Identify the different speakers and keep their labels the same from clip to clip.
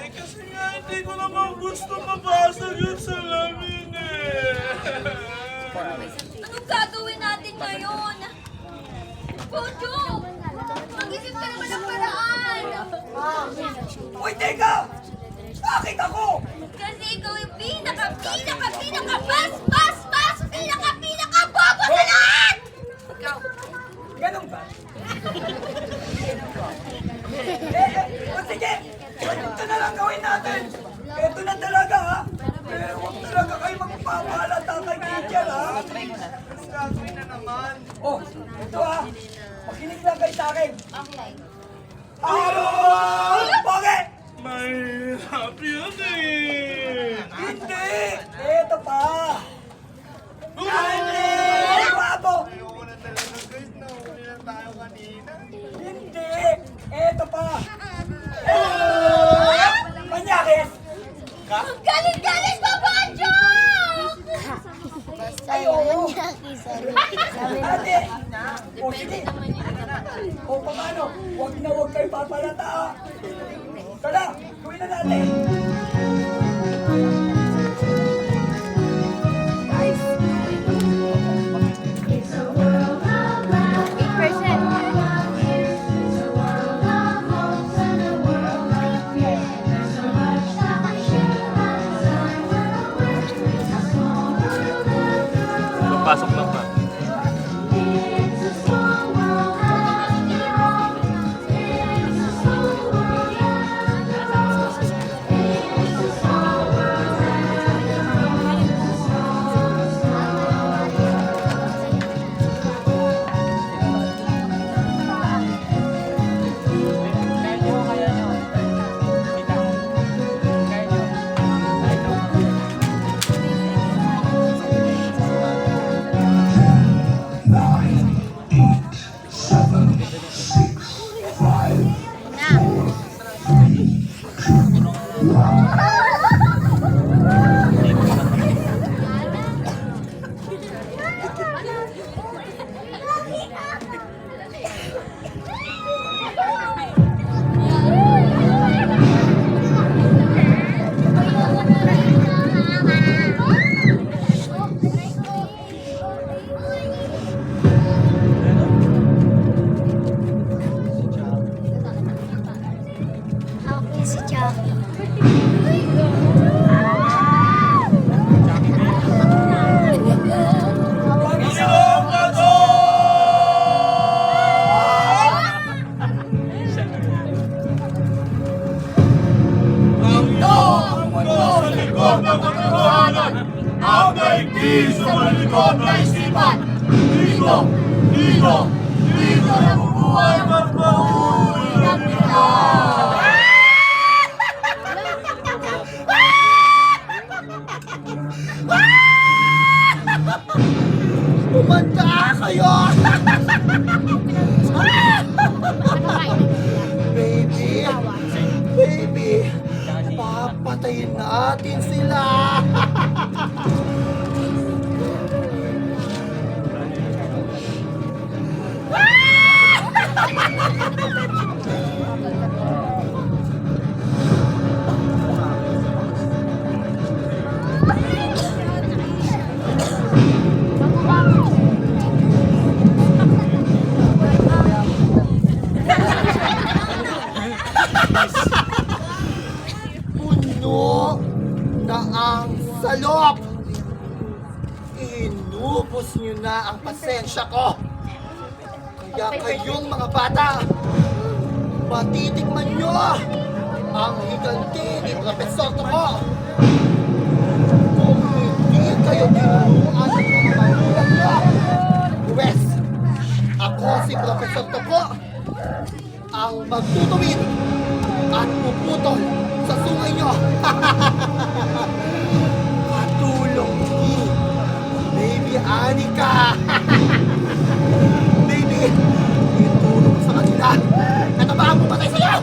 Speaker 1: Kasi nga hindi ko naman gusto mabasag yung salamin
Speaker 2: Anong gagawin natin ngayon? Bojo! Mag-isip ka naman ng paraan!
Speaker 3: Uy, teka! Bakit ako?
Speaker 2: Kasi ikaw yung pinaka-bobo sa lahat! Ikaw.
Speaker 3: Ganun ba? O sige! Ito na lang gawin natin! Ito na talaga ha! Pero huwag talaga kayo magpapalata kay teacher ha! Anong gagawin na naman? Oh, ito ha! Makinig lang kayo sa akin!
Speaker 2: Okay.
Speaker 3: Bakit?
Speaker 1: Mahirap yun eh!
Speaker 3: Hindi! Ito pa! Hindi! Guwapo!
Speaker 1: Ayoko na talaga guys, nahuli na tayo kanina.
Speaker 3: Hindi! Ito pa! Manyakis!
Speaker 2: Galit pa, Bojo!
Speaker 3: Ay, oo! Ate! O sige! O paano? Huwag na huwag kayo papalata ha! Tara! Gawin na natin!
Speaker 1: Pasok lang pa.
Speaker 2: Si Chucky.
Speaker 1: Ang daigdig sa malikot na isipan. Dito nabubuhay magpahuli ng nila.
Speaker 3: Umanda kayo! Baby! Papatayin natin sila!
Speaker 4: Puno na ang salop. Inubos niyo na ang pasensya ko. Kaya kayong mga bata, matitikman niyo ang higanti ni Profesor Toko. Kung hindi kayo tinuruan ng mga magulang niyo, Wes, ako si Profesor Toko ang magtutuwid at puputol sa sungay niyo. Katulong ni Baby Anika. Baby, itulong sa kanila. Natabahan mo patay sa'yo!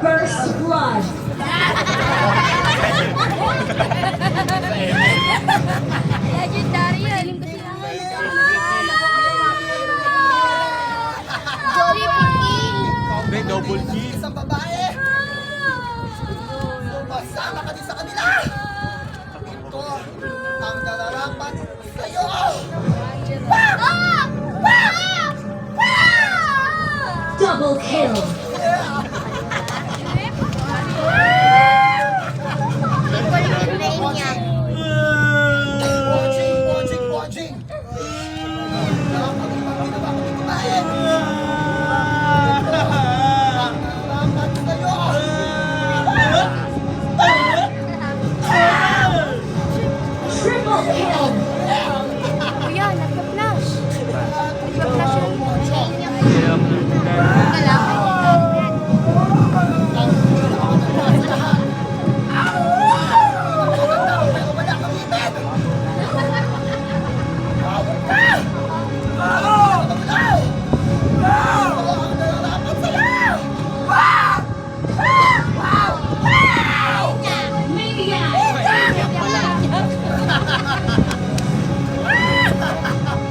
Speaker 5: First blood.
Speaker 2: Legendary yan. Triple kill.
Speaker 1: Hindi, double kill.
Speaker 4: Isang babae! Masama ka din sa kanila! Ito ang nararapat sa'yo!
Speaker 5: Double kill.
Speaker 4: Watching! Ang ginawa ko ng babae! Ang nararapat sa'yo!
Speaker 5: Triple kill.
Speaker 2: Kuya, nagpa-flash. Nagpa-flash yung lalaki.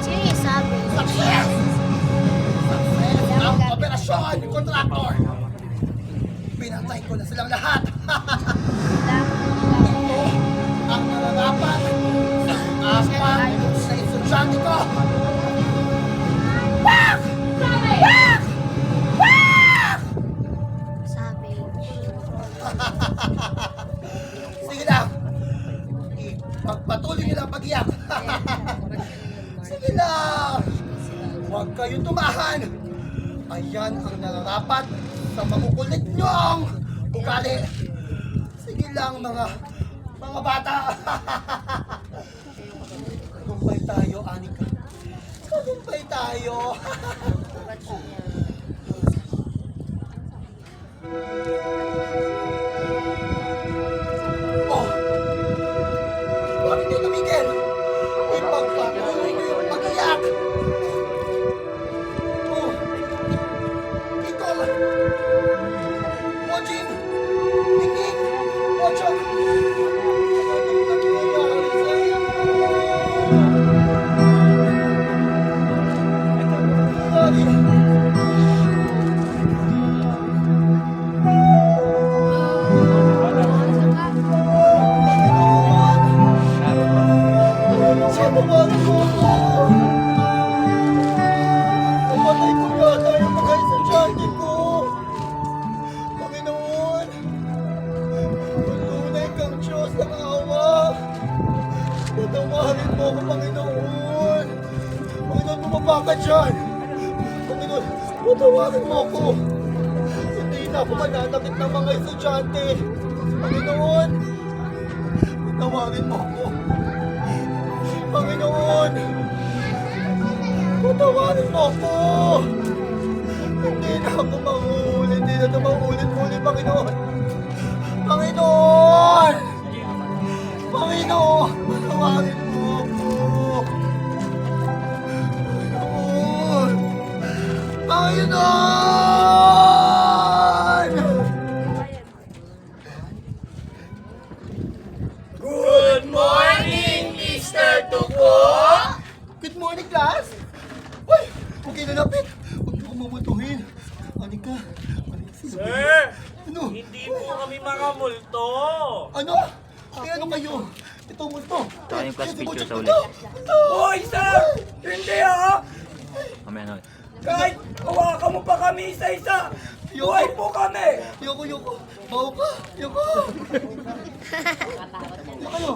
Speaker 2: Sino yung sabi?
Speaker 4: Ang operasyon, kontraktor! Pinatay ko na silang lahat! Ito ang nararapat sa apat na estudyante ko!
Speaker 2: Sabi.
Speaker 4: Sige lang! Pagpatuloy nyo lang pag-iyak! Sige lang! Huwag kayong tumahan! Ayan ang nararapat sa makukulit nyong ugali! Sige lang mga bata! Tagumpay tayo, Anika! Tagumpay tayo! Oh! Bakit di tumigil? Ipagpatuloy niyo yung pag-iyak! Oh! Ikaw! Mojing! Tinging! Mojang! Sinumali ko ako! Namatay ko yata yung mga estudyante ko! Panginoon! Tunay kang Diyos ng awa! Patawarin mo ako, Panginoon! Panginoon, bumaba ka dyan! Panginoon, patawarin mo ako! Hindi na ako mananakit ng mga estudyante! Panginoon! Patawarin mo ako! Panginoon! Patawarin mo ako! Hindi na ako mahuli. Hindi na ito maulit-ulit, Panginoon! Panginoon! Panginoon! Patawarin mo ako! ganon!
Speaker 1: Good morning, Mr. Tuko!
Speaker 4: Good morning, class! Uy! Huwag kayo nalapit! Huwag niyo kumumutuhin! Anika!
Speaker 1: Sir,
Speaker 4: Ano?
Speaker 1: hindi po kami makamulto.
Speaker 4: Ano? Eh, ano kayo? Ito mo ito!
Speaker 6: Tayo yung class
Speaker 4: Ito,
Speaker 6: picture
Speaker 4: ito,
Speaker 6: sa
Speaker 4: ito,
Speaker 6: uli.
Speaker 4: ito.
Speaker 3: Hoy, sir! Hindi ah!
Speaker 6: Mamaya na ulit.
Speaker 3: Kahit hawakan mo pa kami isa-isa, buhay po kami!
Speaker 4: Yoko! Bawa ka! Yoko! Ano kayo?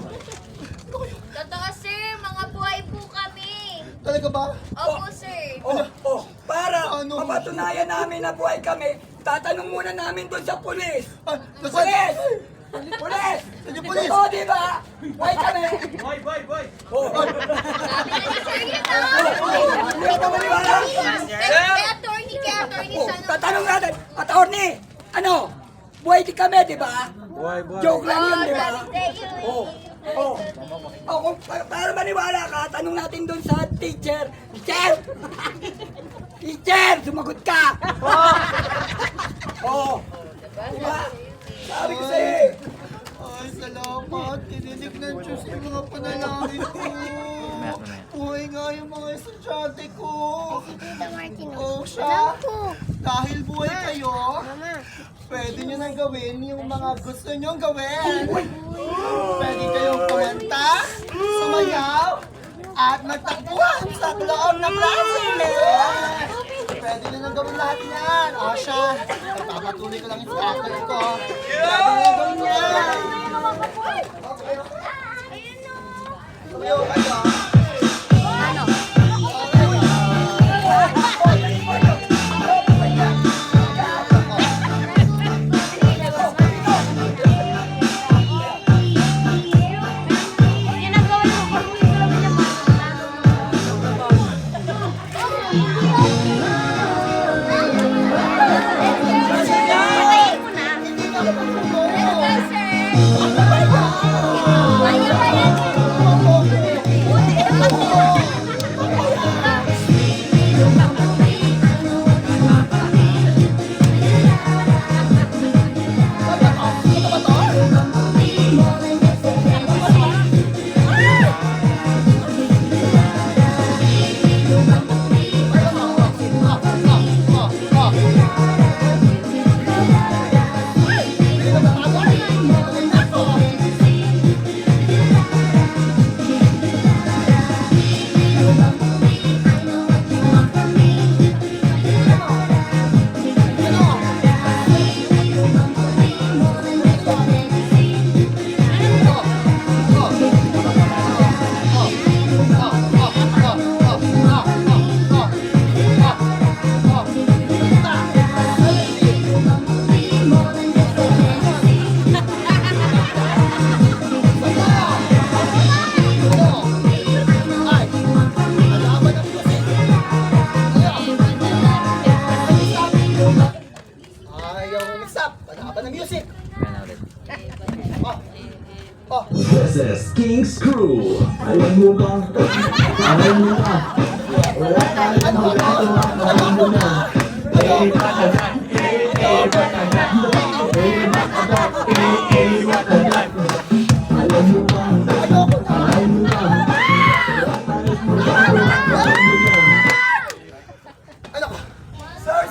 Speaker 2: Totoo, sir. Mga buhay po kami.
Speaker 4: Talaga ba?
Speaker 2: Opo, sir.
Speaker 3: Para
Speaker 4: Ano?
Speaker 3: mapatunayan namin na buhay kami, tatanong muna namin doon sa pulis!
Speaker 4: Ah,
Speaker 3: Pulis! Pulis!
Speaker 4: Sige, pulis!
Speaker 3: Oo, di ba? Buhay kami!
Speaker 1: Boy, boy, boy.
Speaker 2: Sir, yun na.
Speaker 3: Hindi ka maniwala!
Speaker 2: Kay attorney sana.
Speaker 3: Tatanong natin, attorney! Ano? Buhay di kami, di ba? Joke lang yun, di ba? Para maniwala ka, tanong natin doon sa teacher. Teacher! Teacher! Sumagot ka! Oo. Diba? Sabi ko sa'yo eh.
Speaker 4: Ay, salamat. Kinilig ng Diyos yung mga panalangin ko.
Speaker 6: Mamaya.
Speaker 4: Buhay nga yung mga estudyante ko.
Speaker 2: Tita Martin.
Speaker 4: Oh, siya.
Speaker 2: Alam ko.
Speaker 4: Dahil buhay kayo,
Speaker 2: Mama.
Speaker 4: pwede nyo nang gawin yung mga gusto nyong gawin. Pwede kayong kumanta, sumayaw, at magtakbuhan sa loob ng klase. Pwede nyo nang gawin lahat yan. O siya, pagpapatuloy ko lang yung schedule ko. Pwede nyo gawin yan. Sumayaw kayo.
Speaker 2: Ano?
Speaker 4: Ayaw mo mix up. Panaban ng music.
Speaker 6: Mamaya na ulit.
Speaker 7: This is King's Crew. Alam mo ba? Alam mo ba? Wala tayong magagawa. Alam mo na. Batagat. Batagat. Batagat. Batagat. Alam mo ba? Alam mo ba?
Speaker 4: Ano ka?
Speaker 3: Sir!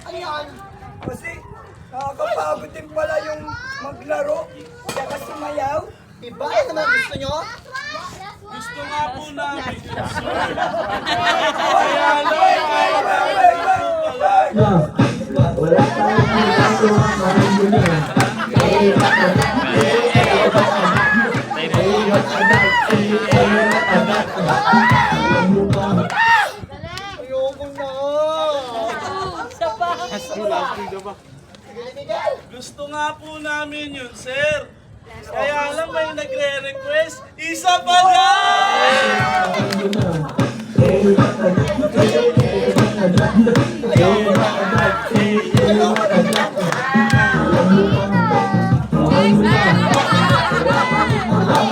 Speaker 4: Ano yan?
Speaker 3: Kasi nakakapagod din pala yung maglaro, saka sumayaw.
Speaker 4: Iba yan naman gusto nyo?
Speaker 1: Gusto nga po namin.
Speaker 7: Na. Wala tayong magagawa. Alam mo na. Batagat. Batagat. Alam mo ba?
Speaker 4: Ayoko na.
Speaker 1: Gusto nga po namin yun, sir. Kaya lang may nagre-request, isa pa na!
Speaker 7: Alam mo na.